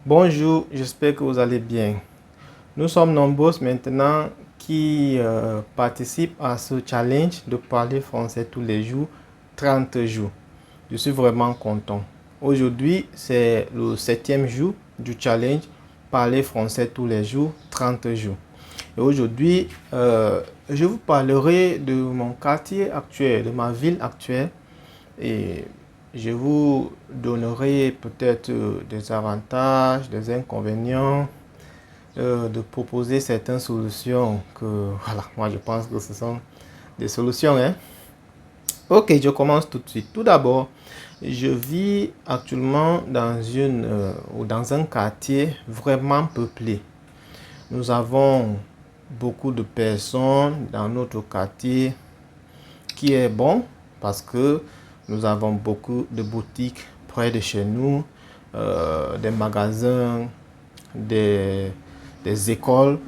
Bonjour, j'espère que vous allez bien. Nous sommes nombreux maintenant qui participent à ce challenge de parler français tous les jours, 30 jours. Je suis vraiment content. Aujourd'hui, c'est le 7e jour du challenge parler français tous les jours, 30 jours. Et aujourd'hui, je vous parlerai de mon quartier actuel, de ma ville actuelle. Et je vous donnerai peut-être des avantages, des inconvénients, de proposer certaines solutions que, voilà, moi je pense que ce sont des solutions, hein. Ok, je commence tout de suite. Tout d'abord, je vis actuellement ou dans un quartier vraiment peuplé. Nous avons beaucoup de personnes dans notre quartier qui est bon parce que nous avons beaucoup de boutiques près de chez nous, des magasins, des écoles,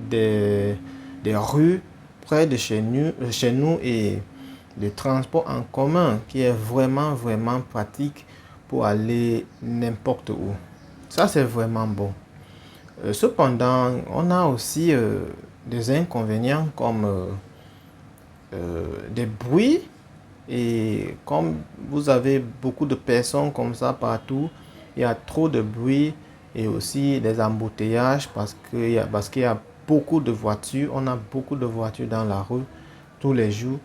des, des rues près de chez nous et le transport en commun qui est vraiment pratique pour aller n'importe où. Ça, c'est vraiment bon. Cependant, on a aussi des inconvénients comme des bruits. Et comme vous avez beaucoup de personnes comme ça partout, il y a trop de bruit et aussi des embouteillages parce qu'il y a beaucoup de voitures. On a beaucoup de voitures dans la rue tous les jours.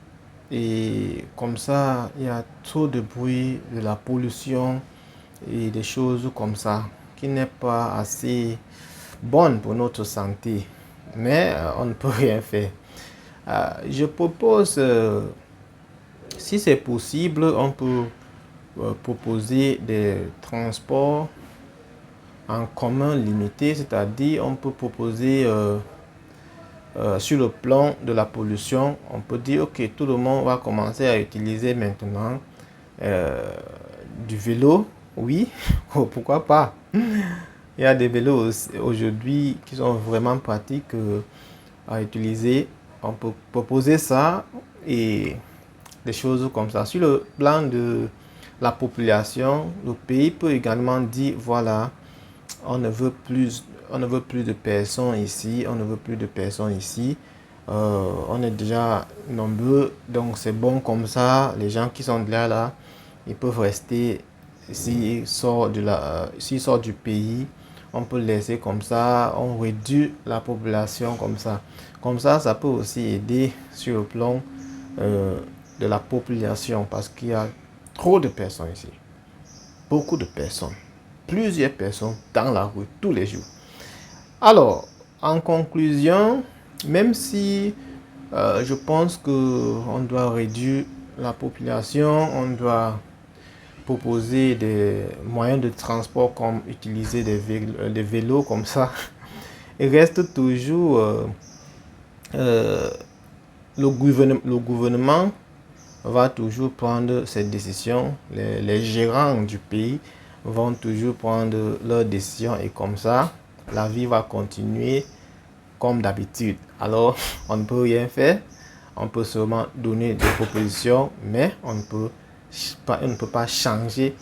Et comme ça, il y a trop de bruit, de la pollution et des choses comme ça qui n'est pas assez bonne pour notre santé. Mais on ne peut rien faire. Je propose si c'est possible, on peut proposer des transports en commun limités, c'est-à-dire on peut proposer sur le plan de la pollution, on peut dire ok, tout le monde va commencer à utiliser maintenant du vélo, oui, pourquoi pas. Il y a des vélos aujourd'hui qui sont vraiment pratiques à utiliser. On peut proposer ça et des choses comme ça. Sur le plan de la population, le pays peut également dire, voilà, on ne veut plus de personnes ici, on ne veut plus de personnes ici. On est déjà nombreux, donc c'est bon comme ça. Les gens qui sont là, ils peuvent rester. S'ils sortent du pays, on peut laisser comme ça, on réduit la population comme ça. Comme ça peut aussi aider sur le plan de la population parce qu'il y a trop de personnes ici. Beaucoup de personnes. Plusieurs personnes dans la rue tous les jours. Alors, en conclusion, même si je pense qu'on doit réduire la population, on doit proposer des moyens de transport comme utiliser des vélos comme ça, il reste toujours le gouvernement va toujours prendre ses décisions. Les gérants du pays vont toujours prendre leurs décisions et comme ça, la vie va continuer comme d'habitude. Alors, on ne peut rien faire. On peut seulement donner des propositions, mais on ne peut pas changer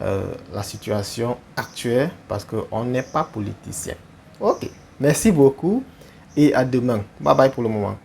la situation actuelle parce qu'on n'est pas politicien. Ok, merci beaucoup et à demain. Bye bye pour le moment.